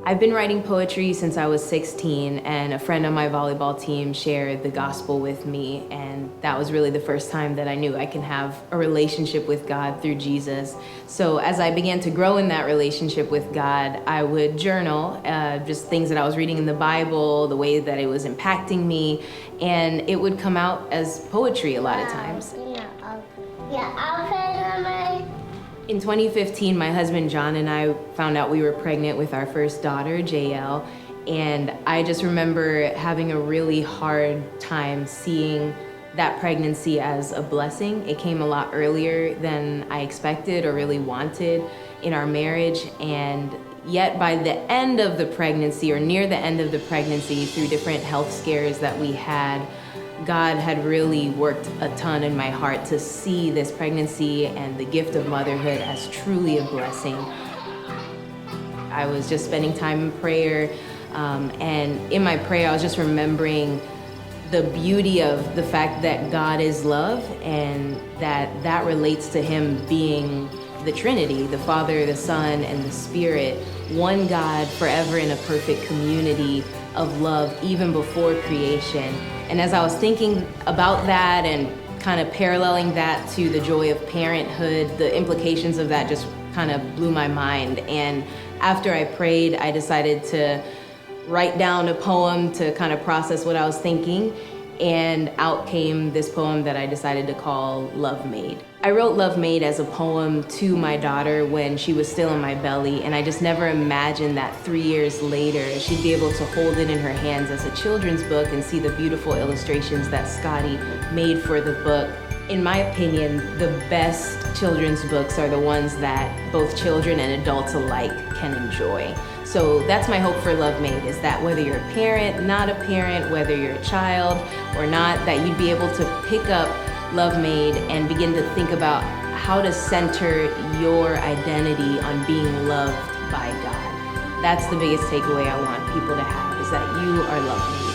I've been writing poetry since I was 16, and a friend on my volleyball team shared the gospel with me, and that was really the first time that I knew I can have a relationship with God through Jesus. So as I began to grow in that relationship with God, I would journal just things that I was reading in the Bible, the way that it was impacting me, and it would come out as poetry a lot of times. In 2015, my husband John and I found out we were pregnant with our first daughter, JL, and I just remember having a really hard time seeing that pregnancy as a blessing. It came a lot earlier than I expected or really wanted in our marriage, and yet by the end of the pregnancy, or near the end of the pregnancy, through different health scares that we had, God had really worked a ton in my heart to see this pregnancy and the gift of motherhood as truly a blessing. I was just spending time in prayer, and in my prayer I was just remembering the beauty of the fact that God is love, and that relates to Him being the Trinity, the Father, the Son, and the Spirit, one God forever in a perfect community of love even before creation. And as I was thinking about that and kind of paralleling that to the joy of parenthood, the implications of that just kind of blew my mind. And after I prayed, I decided to write down a poem to kind of process what I was thinking. And out came this poem that I decided to call Love Made. I wrote Love Made as a poem to my daughter when she was still in my belly, and I just never imagined that 3 years later she'd be able to hold it in her hands as a children's book and see the beautiful illustrations that Scotty made for the book. In my opinion, the best children's books are the ones that both children and adults alike can enjoy. So that's my hope for Love Made, is that whether you're a parent, not a parent, whether you're a child or not, that you'd be able to pick up Love Made and begin to think about how to center your identity on being loved by God. That's the biggest takeaway I want people to have, is that you are love made.